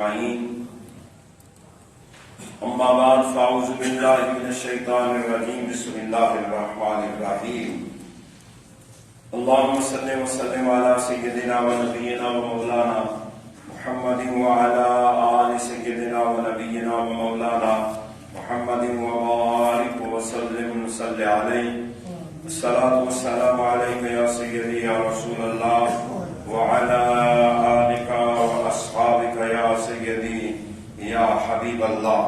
أما بعد فأعوذ بالله من الشيطان الرجيم بسم الله الرحمن الرحيم اللهم صل وسلم على سيدنا ونبينا ومولانا محمد وعلى آل سيدنا ونبينا ومولانا محمد وبارك وسلم صل عليه الصلاة والسلام عليك يا سيدي يا رسول الله وعلى آلك وأصحابك يا سيدي یا حبیب اللہ۔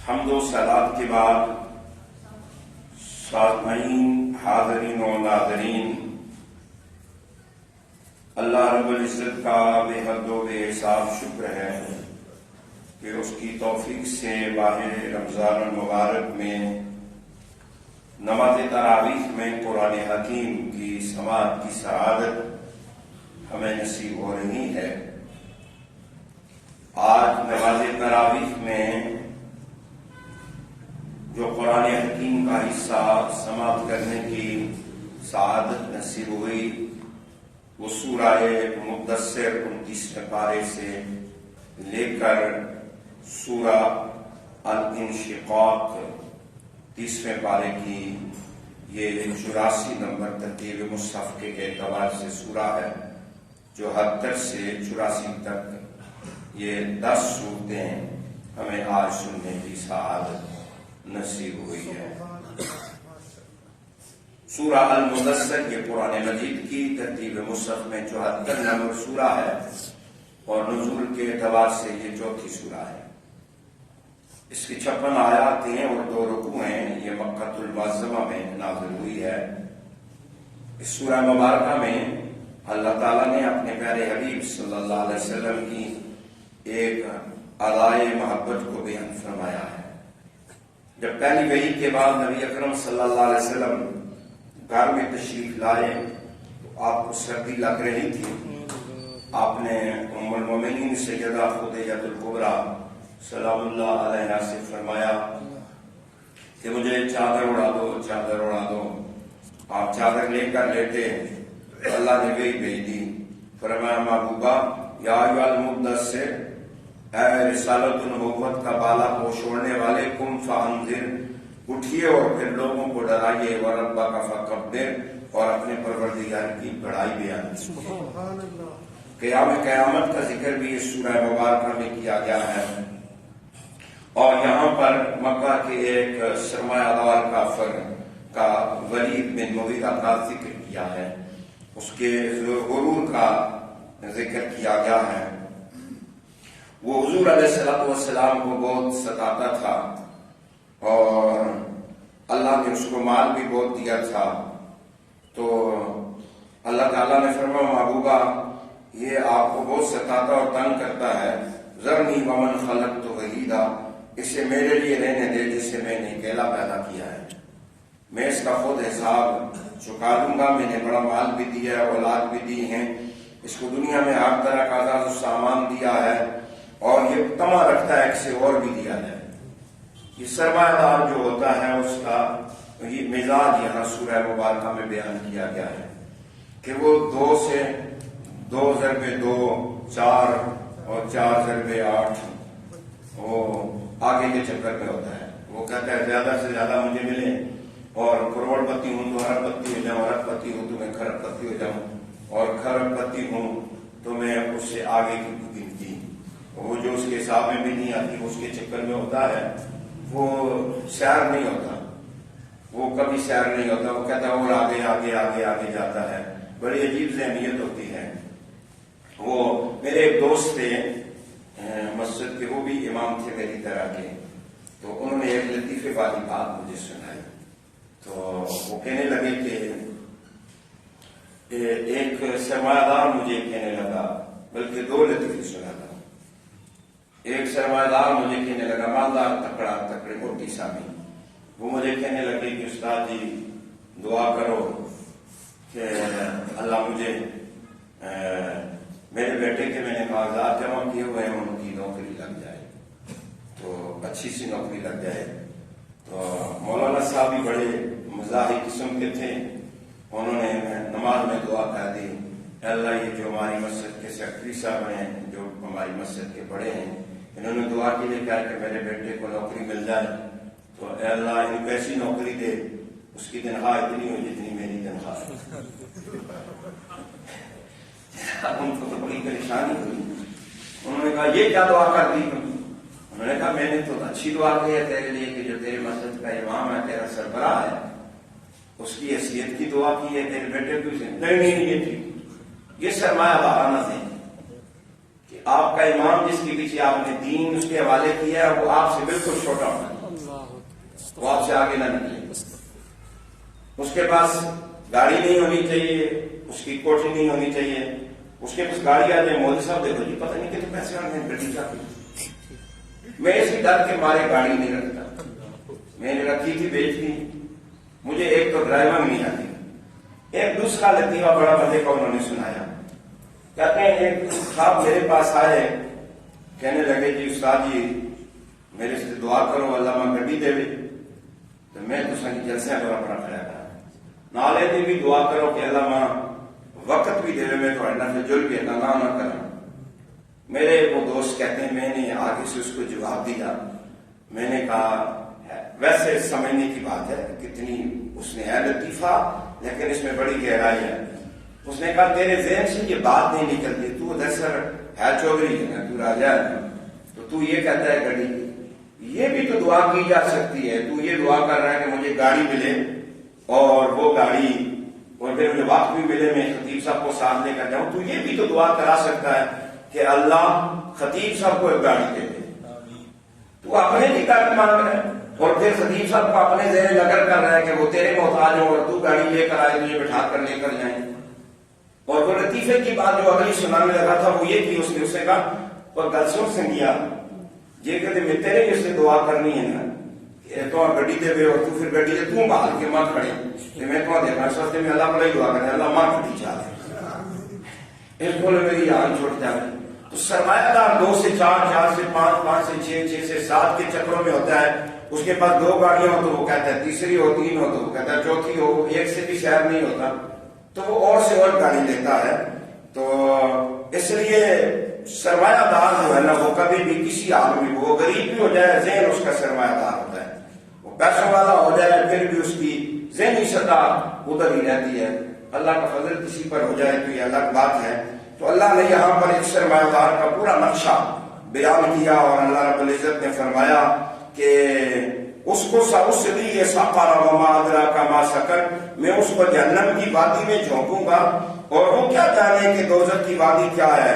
حمد و صلات کے بعد سامعین، حاضرین و ناظرین، اللہ رب العزت کا بے حد و بے حساب شکر ہے کہ اس کی توفیق سے ماہ رمضان المبارک میں نماز تراویح میں قرآن حکیم کی سماعت کی سعادت ہمیں نصیب ہو رہی ہے۔ آج نماز تراویح میں جو قرآن حکیم کا حصہ سماعت کرنے کی سعادت نصیب ہوئی وہ سورہ مدثر 29ویں پارے سے لے کر سورہ الانشقاق 30ویں پارے کی یہ 84 نمبر ترتیب مصحف کے اعتبار سے سورہ ہے، جو 70 سے 84 تک یہ 10 صورتیں ہمیں آج سننے کی سعادت نصیب ہوئی ہے۔ سورہ المدثر یہ قرآن مجید کی ترتیب مصحف میں 74 نمبر سورہ ہے اور نزول کے اعتبار سے یہ 4تھی سورہ ہے۔ اس کی 56 آیات ہیں اور 2 رکوع ہیں۔ یہ مکہ المعظمہ میں نازل ہوئی ہے۔ اس سورہ مبارکہ میں اللہ تعالیٰ نے اپنے پیارے حبیب صلی اللہ علیہ وسلم کی ایک ادائے محبت کو بیان فرمایا ہے۔ جب پہلی وحی کے بعد نبی اکرم صلی اللہ علیہ وسلم گھر میں تشریف لائے تو آپ کو سردی لگ رہی تھی۔ آپ نے ام المومنین سیدہ خدیجہ الکبریٰ سلام اللہ علیہا سے فرمایا کہ مجھے چادر اڑا دو، چادر اڑا دو۔ آپ چادر لے کر لیٹے، اللہ نے وحی بھیج دی، فرمایا محبوبہ یا ایھا المدثر، اے رسالت النبوت کا بالا پوشوڑنے والے، قم فانذر، اٹھیے اور پھر لوگوں کو ڈرائیے، وربک فکبر، اور اپنے پروردگار کی بڑائی بیان کیجیے۔ قیامت کا ذکر بھی اس سورہ مبارکہ میں کیا گیا ہے اور یہاں پر مکہ کے ایک سرمایہ دار کافر کا ولید بن مغیرہ کا ذکر کیا ہے، اس کے غرور کا ذکر کیا گیا ہے۔ وہ حضور علیہ السلام کو بہت ستاتا تھا اور اللہ نے اس کو مال بھی بہت دیا تھا، تو اللہ تعالیٰ نے فرمایا محبوبہ یہ آپ کو بہت ستاتا اور تنگ کرتا ہے، ذرنی ومن خلقت وحیدا، اسے میرے لیے رہنے دے جسے میں نے اکیلا پیدا کیا ہے، میں اس کا خود حساب چکا دوں گا، میں نے بڑا مال بھی دیا ہے، اولاد بھی دی ہیں، اس کو دنیا میں ہر طرح کا آزاد و سامان دیا ہے اور یہ تما رکھتا ہے کسی اور بھی دیا جائے۔ یہ سرمایہ دار جو ہوتا ہے اس کا یہ مزاج یہاں سورہ مبارکہ میں بیان کیا گیا ہے کہ وہ 2 سے 2 ضربے 2 4 اور 4 ضربے 8 وہ آگے کے چکر میں ہوتا ہے۔ وہ کہتا ہے زیادہ سے زیادہ مجھے ملے اور کروڑ پتی ہوں تو ارب پتی ہو جاؤں، ارب پتی ہوں تو میں کھرب پتی ہو جاؤں، اور کھرب پتی ہوں تو میں اس سے آگے کی گنتی، وہ جو اس کے حساب میں بھی نہیں آتی اس کے چکر میں ہوتا ہے، وہ سیر نہیں ہوتا، وہ کبھی سیر نہیں ہوتا، وہ کہتا ہے اور آگے آگے آگے آگے جاتا ہے۔ بڑی عجیب ذہنیت ہوتی ہے۔ وہ میرے ایک دوست تھے مسجد کے، وہ بھی امام تھے میری طرح کے، تو انہوں نے ایک لطیفے والی بات مجھے سنائی، تو وہ کہنے لگے کہ ایک سرمایہ دار مجھے کہنے لگا، بلکہ 2 لطیفے سنا تھا۔ ایک سرمایہ دار مجھے کہنے لگا، مالدار تکڑا تکڑے موٹی سامی، وہ مجھے کہنے لگے کہ استاد جی دعا کرو کہ اللہ مجھے میرے بیٹے کے میں نے کاغذات جمع کیے ہوئے ہیں ان کی نوکری لگ جائے، تو اچھی سی نوکری لگ جائے۔ تو مولانا صاحب بھی بڑے مزاحی قسم کے تھے، انہوں نے نماز میں دعا کر دی اللہ یہ جو ہماری مسجد کے سیکرٹری صاحب ہیں، جو ہماری مسجد کے بڑے ہیں، انہوں نے دعا کے لیے کہا کہ میرے بیٹے کو نوکری مل جائے، تو اے اللہ ان کو ایسی نوکری دے اس کی تنخواہ اتنی ہو جتنی میری تنخواہ ہے۔ ان کو تو بڑی پریشانی ہوئی، انہوں نے کہا یہ کیا دعا کر دی تم؟ انہوں نے کہا میں نے تو اچھی دعا کی ہے تیرے لیے کہ جو تیرے مسجد کا امام ہے، تیرا سربراہ ہے، اس کی حیثیت کی دعا کی ہے تیرے بیٹے کو۔ نہیں یہ ٹھیک، یہ سرمایہ دارانہ سے کہ آپ کا امام جس کے پیچھے آپ نے دین اس کے حوالے کیا ہے وہ آپ سے بالکل چھوٹا ہونا، وہ آپ سے آگے نہ نکلے، اس کے پاس گاڑی نہیں ہونی چاہیے، اس کی کوٹھی نہیں ہونی چاہیے، اس کے پاس گاڑی آ جائے مودی صاحب دیکھو جی پتہ نہیں کتنے پیسے آ گئے گڈی کا۔ میں اسی ڈر کے مارے گاڑی نہیں رکھتا، میں نے رکھی تھی بیچ دی، مجھے ایک تو ڈرائیور نہیں آتی۔ ایک دوسرا لطیفہ بڑا مزے کا انہوں نے سنایا، کہتے ہیں ایک صاحب میرے پاس آئے، کہنے لگے جی استاد جی میرے سے دعا کرو اللہ ماں گڈی دے، تو میں تو سنگی جلسے بڑا بڑا کھڑا تھا، نالے دی بھی دعا کرو کہ اللہ ماں وقت بھی دے میں تو نہ جل بھی نہ کروں۔ میرے وہ دوست کہتے ہیں میں نے آگے سے اس کو جواب دیا، میں نے کہا ویسے سمجھنے کی بات ہے کتنی اس نے ہے لطیفہ، لیکن اس میں بڑی گہرائی ہے۔ اس نے کہا تیرے ذہن سے یہ بات نہیں نکلتی، تو دراصل ہے چودھری ہے، تو راجا ہے، تو یہ کہتا ہے گاڑی، یہ بھی تو دعا کی جا سکتی ہے، تو یہ دعا کر رہا ہے کہ مجھے گاڑی ملے اور وہ گاڑی اور پھر مجھے وقت بھی ملے میں خطیب صاحب کو ساتھ لے کر جاؤں، تو یہ بھی تو دعا کرا سکتا ہے کہ اللہ خطیب صاحب کو ایک گاڑی دے دے۔ تو اپنے کی طرف مانگ رہا ہے اور پھر خطیب صاحب کو اپنے ذہن لگر کر رہا ہے کہ وہ تیرے محتاج ہو اور تو گاڑی لے کر آئے مجھے بٹھا کر لے کر جائیں۔ اور وہ لطیفے کی بات جو اگلی سنانے لگا تھا وہ یہ کہ اس نے اسے کہا اور گل سن سنگیا یہ کہتے میں تیرے اس سے دعا کرنی ہے نا کہ تو گڈی دے بے اور تو پھر گڈی دے تو بال کے مت کھڑے کہ میں تو دیکھنا اس واسطے میں اللہ بڑا دعا کرے اللہ ماں گڈی چاہ دے، اس کو میری جان چھوٹ جائے۔ تو سرمایہ دار 2 سے 4، 4 سے 5، 5 سے 6، 6 سے 7 کے چکروں میں ہوتا ہے، اس کے پاس 2 گاڑیاں ہو تو وہ کہتا ہے تیسری ہو، 3 ہو تو وہ کہتا ہے چوتھی ہو، ایک سے بھی شہر نہیں ہوتا تو وہ اور سے اور گاڑی لیتا ہے۔ تو اس لیے سرمایہ دار جو ہے نا وہ کبھی بھی کسی حال میں وہ غریب بھی ہو جائے ذہن اس کا سرمایہ دار ہوتا ہے، وہ پیسوں والا ہو جائے پھر بھی اس کی ذہنی سطح ادھر ہی رہتی ہے۔ اللہ کا فضل کسی پر ہو جائے تو یہ الگ بات ہے۔ تو اللہ نے یہاں پر ایک سرمایہ دار کا پورا نقشہ بیان کیا اور اللہ رب العزت نے فرمایا کہ اس کو سأصلیہ سقر وما ادراک ما سقر، میں اس کو جہنم کی وادی میں جھونکوں گا اور وہ کیا جانے کہ دوزخ کی وادی کیا ہے،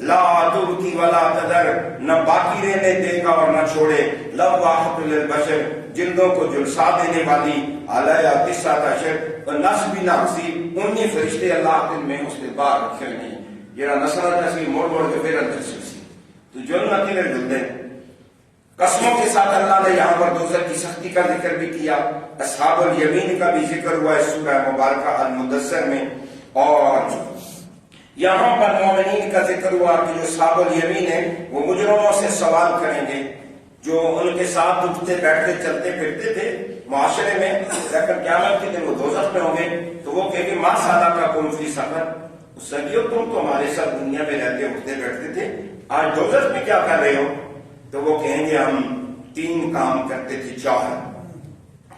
لا تبقی ولا تذر، نہ باقی رہنے دے گا اور نہ چھوڑے، لواحۃ للبشر، جلدوں کو جلسا دینے والی، علیہ 19 اور نصب ناقصی 19 فرشتے اللہ دن میں اس نے باہر رکھے نہیں جڑا نسل جیسی موڑ موڑ کے پھر اندر سے تو جو نہ کے جلدے۔ قسموں کے ساتھ اللہ نے یہاں پر دوزخ کی سختی کا ذکر بھی کیا، اصحاب الیمین کا بھی ذکر ہوا اس سورہ مبارکہ المدثر میں، اور یہاں پر مومنین کا ذکر ہوا کہ جو اصحاب الیمین ہیں وہ مجرموں سے سوال کریں گے جو ان کے ساتھ اٹھتے بیٹھتے چلتے پھرتے تھے معاشرے میں، لیکن قیامت کے دن وہ دوزخ میں ہوں گے تو وہ کہیں گے ما سلککم فی سقر، سنگیو تم تو ہمارے ساتھ دنیا میں رہتے اٹھتے بیٹھتے تھے، آج دوزخ میں کیا کر رہے ہو؟ تو وہ کہیں گے ہم 3 کام کرتے تھے،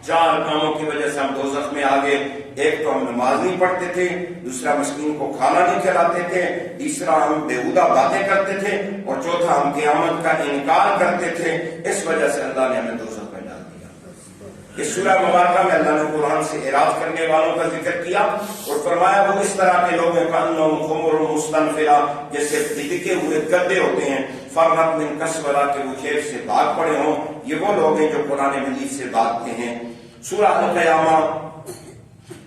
4 کاموں کی وجہ سے ہم دوزخ میں آگے۔ ایک تو ہم نماز نہیں پڑھتے تھے، دوسرا مسکین کو کھانا نہیں کھلاتے تھے، تیسرا ہم بےہودہ باتیں کرتے تھے، اور چوتھا ہم قیامت کا انکار کرتے تھے۔ اس وجہ سے اللہ نے ہمیں دوزخ میں ڈال دیا۔ اس سورہ مبارکہ میں اللہ نے قرآن سے اعراض کرنے والوں کا ذکر کیا اور فرمایا وہ اس طرح کے لوگ ہیں کأنہم خمر مستنفرہ، جیسے بھٹکے ہوئے گدے ہوتے ہیں، فرت من قسورہ کہ وہ کھیت سے بھاگ پڑے ہوں، یہ وہ لوگ ہیں جو قرآن مجید سے بھاگتے ہیں۔ سورہ القیامہ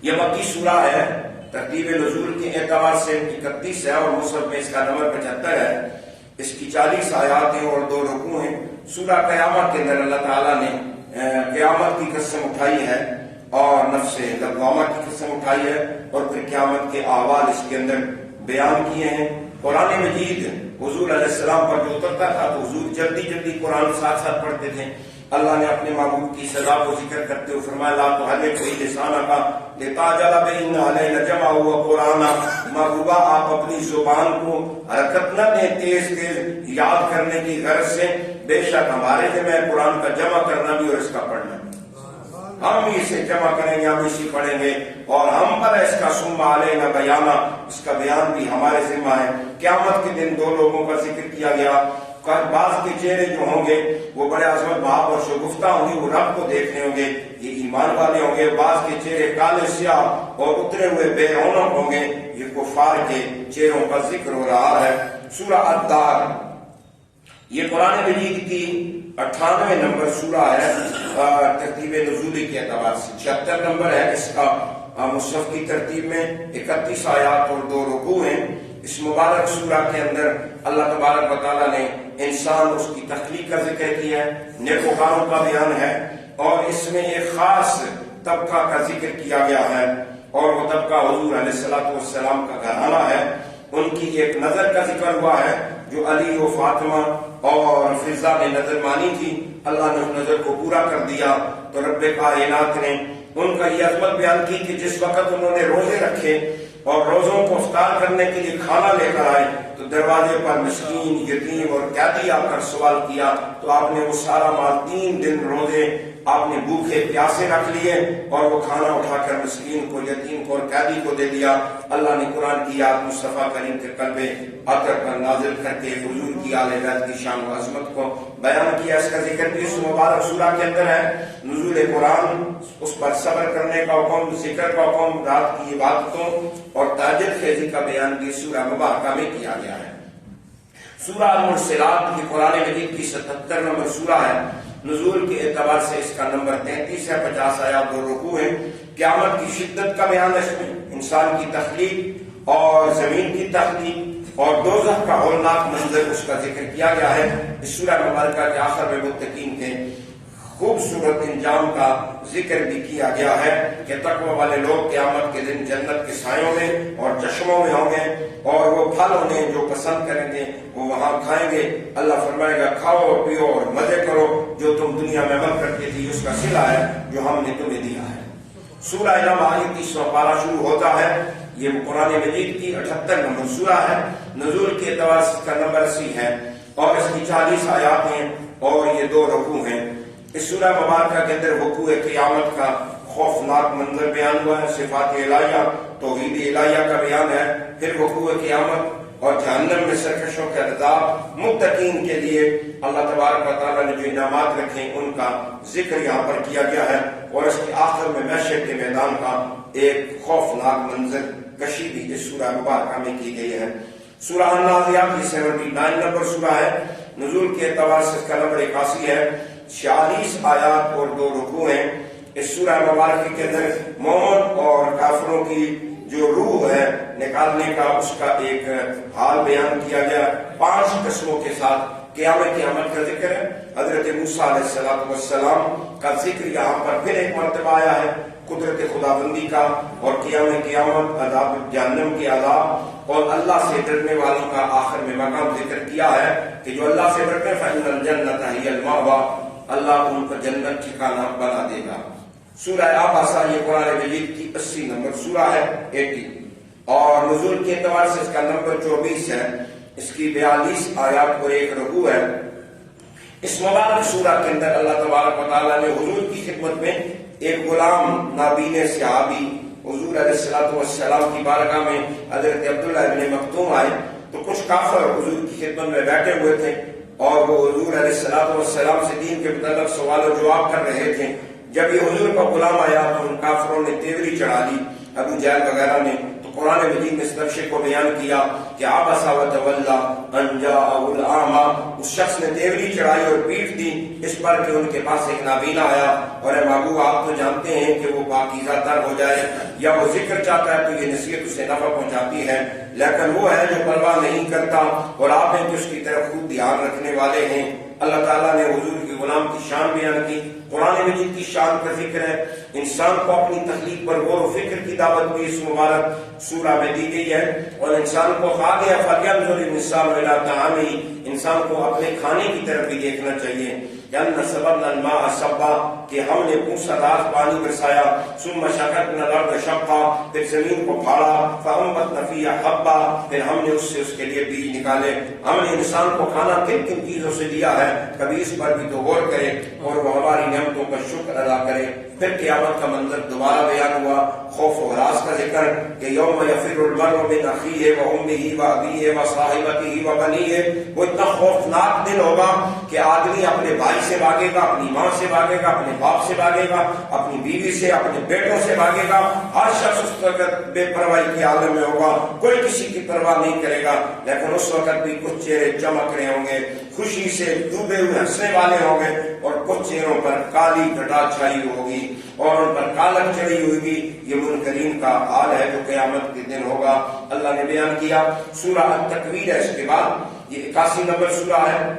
یہ مکی سورہ ہے، ترتیب نزول کے اعتبار سے 31 ہے اور مصحف میں اس کا نمبر 75 ہے، اس کی 40 آیات ہیں اور 2 رکوع ہیں۔ سورہ قیامہ کے اندر اللہ تعالیٰ نے قیامت کی قسم اٹھائی ہے اور نفس لوامہ کی قسم اٹھائی ہے اور پھر قیامت کے احوال اس کے اندر بیان کیے ہیں۔ قرآن مجید حضور علیہ السلام پر جو اترتا تھا تو حضور جلدی جلدی قرآن ساتھ ساتھ پڑھتے تھے۔ اللہ نے اپنے محبوب کی سزا کو ذکر کرتے ہوئے فرمایا لا تحرک به لسانک لتعجل به ان علینا جمعه وقرآنہ محبوبہ آپ اپنی زبان کو حرکت نہ دیں تیز تیز یاد کرنے کی غرض سے، بے شک ہمارے ذمہ ہے قرآن کا جمع کرنا بھی اور اس کا پڑھنا بھی، ہم ہی اسے جمع کریں گے، ہم اسی پڑھیں گے، اور ہم پر اس کا ثم علینا بیانہ، اس کا بیان بھی ہمارے ذمہ ہے۔ قیامت کے دن دو لوگوں کا ذکر کیا گیا، بعض کے چہرے جو ہوں گے وہ بڑے عظمت بھاب اور شگفتہ ہوں گے، وہ رب کو دیکھنے ہوں گے، یہ ایمان والے ہوں گے۔ بعض کے چہرے کالے سیاہ اور اترے ہوئے بے رونق ہوں گے، یہ کفار کے چہروں کا ذکر ہو رہا ہے۔ سورہ الدار یہ قرآن مجید کی 98 نمبر سورہ ہے ترتیب نزولی کے اعتبار سے، 76 نمبر ہے اس کا مصحف کی ترتیب میں، 31 آیات اور 2 رکوع ہیں۔ اس مبارک سورہ کے اندر اللہ تبارک و تعالیٰ نے انسان اس کی تخلیق کا ذکر کیا ہے، نیکوکاروں کا بیان ہے، اور اس میں ایک خاص طبقہ کا ذکر کیا گیا ہے، اور وہ طبقہ حضور علیہ الصلوۃ والسلام کا گھرانہ ہے۔ ان کی ایک نظر کا ذکر ہوا ہے جو علی و فاطمہ اور فضہ نے نظر مانی تھی، اللہ نے اس نظر کو پورا کر دیا، تو رب کائنات نے ان کا یہ عظمت بیان کی کہ جس وقت انہوں نے روزے رکھے اور روزوں کو افطار کرنے کے لیے کھانا لے کر آئے تو دروازے پر مسکین، یتیم اور قیدی آ کر سوال کیا، تو آپ نے وہ سارا مال 3 دن روزے آپ نے بھوکے پیاسے رکھ لیے، اور وہ کھانا اٹھا کر مسکین کو، یتیم کو اور قیدی کو دے دیا۔ اللہ نے قرآن کی یاد مصطفیٰ کریم کے قلب عطر پر نازل کر کے حضور کی آل بیت کی شان و عظمت کو بیان کیا۔ اس کا ذکر بھی اس مبارک سورہ کے اندر ہے۔ نزول قرآن، اس پر صبر کرنے کا حکم، ذکر کا حکم، رات کی عبادتوں اور تہجد خیزی کا بیان بھی سورہ مبارکہ میں کیا گیا ہے۔ سورہ المرسلات یہ قرآن مجید کی 77 نمبر سورہ ہے۔ نزول کے اعتبار سے اس کا نمبر 33 ہے، 50 آیات 2 رکوع ہیں۔ قیامت کی شدت کا بیان ہے، اس میں انسان کی تخلیق اور زمین کی تخلیق اور دوزخ کا ہولناک منظر اس کا ذکر کیا گیا ہے۔ اس سورہ مبارکہ کے آخر میں متقین کے خوبصورت انجام کا ذکر بھی کیا گیا ہے کہ تقوی والے لوگ قیامت کے دن جنت کے سایوں میں اور چشموں میں ہوں گے، اور وہ پھل انہیں جو پسند کریں گے وہ وہاں کھائیں گے۔ اللہ فرمائے گا کھاؤ پیو اور مزے کرو، جو تم دنیا میں عمل کرتے تھی اس کا صلہ ہے جو ہم نے تمہیں دیا ہے۔ سورہ نمل 30واں پارہ شروع ہوتا ہے۔ یہ قرآن مجید کی 78 نمبر سورہ ہے۔ نزول کے اعتبار سے اس کا نمبر 80 ہے، اور اس کی 40 آیات ہیں اور یہ 2 رکوع ہیں۔ اس سورہ مبارکہ کے اندر وقوع قیامت کا خوفناک منظر بیان ہوا ہے، صفات الہیہ، توحید الہیہ کا بیان ہے، پھر وقوع قیامت اور جہنم میں سرکشوں کے عذاب۔ متقین کے لیے اللہ تبارک و تعالیٰ نے جو انعامات رکھے ان کا ذکر یہاں پر کیا گیا ہے، اور اس کے آخر میں محشر کے میدان کا ایک خوفناک منظر کشی بھی اس سورہ مبارکہ میں کی گئی ہے۔ سورہ النازعات کی 79 نمبر سورہ ہے۔ نزول کے اعتبار سے اس کا نمبر 81 ہے، 46 آیات اور 2 رکوع ہیں۔ اس سورہ مبارکہ کے اندر مومن اور کافروں کی جو روح ہے نکالنے کا اس کا ایک حال بیان کیا گیا، 5 قسموں کے ساتھ قیامت کا ذکر ہے۔ حضرت موسیٰ علیہ السلام کا ذکر یہاں پر پھر ایک مرتبہ آیا ہے، قدرت خداوندی کا اور قیامت، عذاب جہنم کے عذاب اور اللہ سے ڈرنے والوں کا آخر میں مقام ذکر کیا ہے کہ جو اللہ سے ڈرتے فإن الجنة هي المأوى، اللہ ان کو جنت ٹھکانہ بنا دے گا۔ سورہ عبسہ یہ قرآن مجید کی 80 نمبر سورہ ہے، 80، اور نزول کے اعتبار سے اس کا نمبر 24 ہے۔ اس کی 42 آیات اور 1 رکوع ہے۔ اس مبارک سورہ کے اندر اللہ تبارک و تعالیٰ نے حضور کی خدمت میں ایک غلام نابین صحابی حضور علیہ السلام کی بارگاہ میں حضرت عبداللہ ابن مکتوم آئے، تو کچھ کافر حضور کی خدمت میں بیٹھے ہوئے تھے اور وہ حضور علیہ السلام سے دین کے متعلق سوال و جواب کر رہے تھے۔ جب یہ حضور کا غلام آیا تو ان کافروں نے تیوری چڑھا دی، ابو جہل وغیرہ نے، تو قرآن مجید نے اس نقشے کو بیان کیا کہ عبس وتولی ان جاءہ الاعمی، اس شخص نے تیوری چڑھائی اور پیٹ دی اس پر کہ ان کے پاس ایک نابینا آیا، اور اے محبوب آپ تو جانتے ہیں کہ وہ پاکیزہ تر ہو جائے یا وہ ذکر چاہتا ہے تو یہ نصیحت اسے نفع پہنچاتی ہے، لیکن وہ ہے جو پرواہ نہیں کرتا، اور آپ ہیں کہ اس کی طرف خود دھیان رکھنے والے ہیں۔ اللہ تعالیٰ نے حضور کی غلام کی شان بیان کی۔ قرآن مجید کی شان کا ذکر ہے، انسان کو اپنی تخلیق پر غور و فکر کی دعوت بھی اس مبارک سورہ میں دی گئی ہے، اور انسان کو کہا گیا فَلْيَنْظُرِ الْإِنسَانُ إِلَىٰ طَعَامِهِ، انسان کو اپنے کھانے کی طرف بھی دیکھنا چاہیے. یَنَّ صَبَبْنَا الْمَاءَ صَبًّا کہ ہم نے پوچھا راز پانی برسایا. ثُمَّ شَقَقْنَا الْأَرْضَ شَقًّا پھر زمین کو پھاڑا. فَأَنبَتْنَا فِيهَا حَبًّا پھر ہم نے اس سے اس کے لیے بیج نکالے. ہم نے انسان کو کھانا کن کن چیزوں سے دیا ہے کبھی اس پر بھی تو غور کرے اور وہ ہماری نعمتوں کا شکر ادا کرے. پھر قیامت کا منظر دوبارہ بیان ہوا, خوف و ہراس کا ذکر کہ یوم یفر المرء من اخیہ و امہ و ابیہ و صاحبتہ و بنیہ. وہ اتنا خوفناک دن ہوگا کہ آدمی اپنے بھائی سے بھاگے گا, اپنی ماں سے بھاگے گا, اپنے باپ سے بھاگے گا, اپنی بیوی سے, اپنے بیٹوں سے بھاگے گا. ہر شخص اس وقت بے پرواہی کے عالم میں ہوگا, کوئی کسی کی پرواہ نہیں کرے گا. لیکن اس وقت بھی کچھ چہرے چمک رہے ہوں گے, خوشی سے ڈوبے ہوئے ہنسنے والے ہوں گے, اور کچھ چہروں پر کالی گھٹا چھائی ہوگی اور ان پر کالک چڑھی ہوگی. یہ منکرین کا حال ہے جو قیامت کے دن ہوگا. اللہ نے بیان کیا. سورہ التکویر ہے اس کے بعد, یہ 81 نمبر سورہ ہے.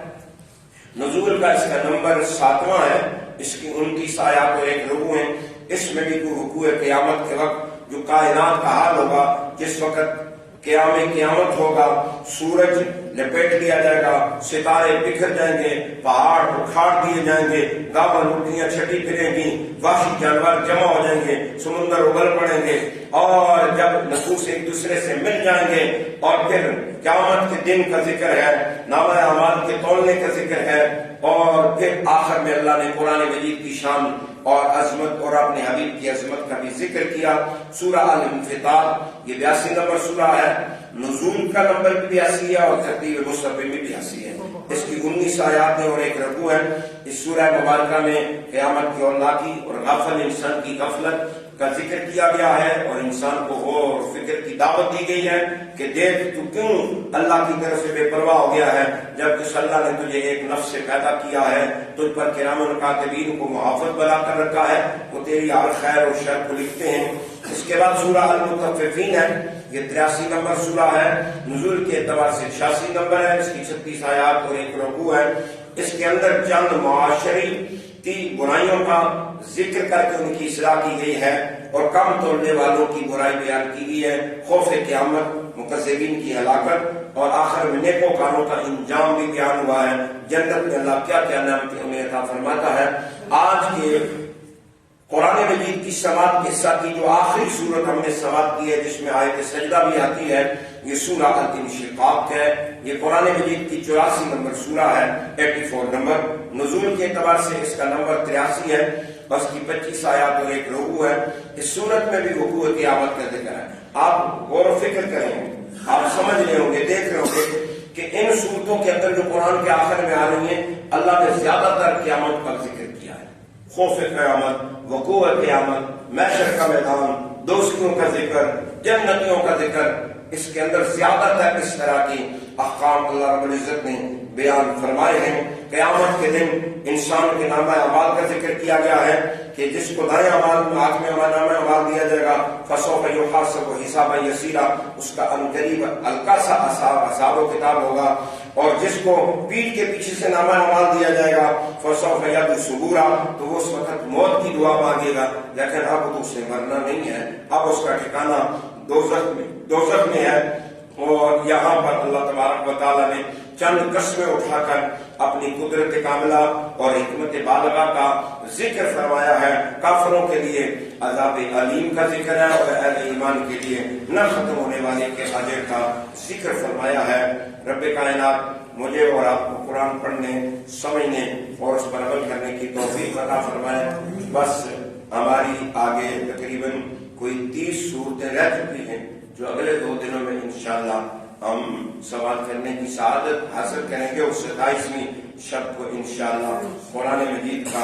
نزول کا اس کا نمبر 7واں ہے. اس کی 29 آیات اور 1 رکوع ہیں. اس میں بھی کوئی رکوع ہے قیامت کے وقت جو کائنات کا حال ہوگا, جس وقت قیامت ہوگا, سورج لپیٹ لیا جائے گا, ستارے بکھر جائیں گے, پہاڑ اکھاڑ دیے جائیں گے, گاون اٹھیاں چھٹی پھریں گی, وحشی جانور جمع ہو جائیں گے, سمندر ابل پڑیں گے, اور جب نفوس ایک دوسرے سے مل جائیں گے, اور پھر قیامت کے دن کا ذکر ہے, نامہ اعمال کے تولنے کا ذکر ہے, اور پھر آخر میں اللہ نے قرآن مجید کی شان اور عظمت اور اپنے حبیب کی عظمت کا بھی ذکر کیا. سورہ الانفطار یہ 82 نمبر سورہ ہے. نزول کا نمبر بھی 82 ہے اور ترتیب مصحف میں بھی 82 ہے. اس کی 19 آیات ہیں اور 1 رکوع ہے. اس سورہ مبارکہ میں قیامت کی ہولناکی اور غافل انسان کی غفلت کا ذکر کیا گیا ہے, اور انسان کو غور اور فکر کی دعوت دی گئی ہے کہ دیکھ تو کیوں اللہ کی طرف سے بے پرواہ ہو گیا ہے, جبکہ اللہ نے تجھے ایک نفس سے پیدا کیا ہے, تجھ پر کرام کاتبین کو محافظ بنا کر رکھا ہے, وہ تیری ہر خیر اور شر کو لکھتے ہیں. اس کے بعد سورہ المطففین ہے. یہ 83 نمبر سورہ ہے. نزول کے اعتبار سے 86 نمبر ہے. اس کی 36 آیات اور 1 رکوع ہے. اس کے اندر چند معاشری کی برائیوں کا ذکر کر کے ان کی اصلاح کی گئی ہے, اور کم توڑنے والوں کی برائی بیان کی گئی ہے, خوف قیامت, مکذبین کی ہلاکت, اور آخر میں نیکوکاروں کا انجام بھی بیان ہوا ہے. جنت میں اللہ کیا کیا نعمتیں انہیں عطا فرماتا ہے. آج کے قرآن مجید کی سماعت کے ساتھ کی جو آخری صورت ہم نے سماعت کی ہے, جس میں آیت سجدہ بھی آتی ہے, یہ سورہ الانشقاق ہے. یہ قرآن مجید کی 84 نمبر سورہ ہے, 84 نمبر. نزول کے اعتبار سے اس کا نمبر 83 ہے. بس کی 25 آیات اور 1 رکوع ہے. اس صورت میں بھی رکوع قیامت کا ذکر ہے. آپ غور و فکر کریں, آپ سمجھ رہے ہوں گے, دیکھ رہے ہوں گے کہ ان صورتوں کے اندر جو قرآن کے آخر میں آ رہی ہیں, اللہ نے زیادہ تر قیامت کا ذکر کیا ہے. خوف قیامت, وقوع قیامت, محشر کا میدان, دوستیوں کا ذکر, جنتیوں کا ذکر, اس کے اندر زیادہ تر اس طرح کی احکام اللہ رب العزت نے بیان فرمائے ہیں. قیامت کے دن انسان کے نامہ اعمال کا ذکر کیا گیا ہے کہ جس کو دائیں اعمال میں ہاتھ میں نامہ اعمال دیا جائے گا, فسوف یحاسب حسابا یسیرا, اس کا عنقریب ہلکا سا حساب و کتاب ہوگا. اور جس کو پیٹھ کے پیچھے سے نامہ اعمال دیا جائے گا, فسوف یدعو ثبورا, تو وہ اس وقت موت کی دعا مانگے گا, لیکن اب تو اسے مرنا نہیں ہے, اب اس کا ٹھکانہ دوزخ میں ہے. اور یہاں پر اللہ تبارک و تعالیٰ نے چند قسمیں اٹھا کر اپنی قدرت کاملہ اور حکمت بالغہ کا ذکر فرمایا ہے. کافروں کے لیے عذاب علیم کا ذکر ہے, اور اہل ایمان کے لیے نہ ختم ہونے والے کے اجر کا ذکر فرمایا ہے. رب کائنات مجھے اور آپ کو قرآن پڑھنے, سمجھنے اور اس پر عمل کرنے کی توفیق عطا فرمائے. بس ہماری آگے تقریباً کوئی 30 صورتیں رہ چکی ہیں جو اگلے 2 دنوں میں انشاءاللہ ہم سوال کرنے کی سعادت حاصل کریں گے. اور 27ویں شب کو انشاءاللہ قرآن مجید کا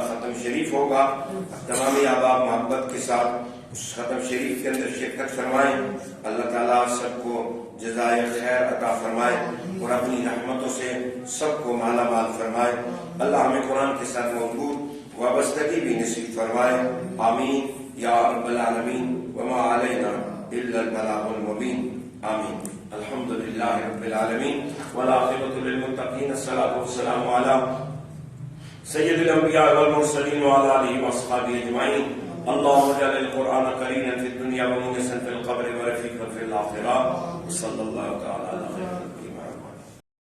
ختم شریف ہوگا. تمام احباب محبت کے ساتھ اس ختم شریف کے اندر شرکت فرمائیں. اللہ تعالیٰ سب کو جزائے خیر عطا فرمائے اور اپنی رحمتوں سے سب کو مالا مال فرمائے. اللہ ہمیں قرآن کے ساتھ موجود وابستگی بھی نصیب فرمائے. آمین یا رب العالمین. وما علینا الا البلاغ المبین. آمین. الحمد للہ رب العالمین والعاقبۃ للمتقین. الصلاۃ والسلام علی سید الانبیاء والمرسلین وعلی آلہ واصحابہ اجمعین. اللهم اجعل القرآن قرينا في الدنيا ومونسا في القبر ورفيقا في الآخرة. صلى الله تعالى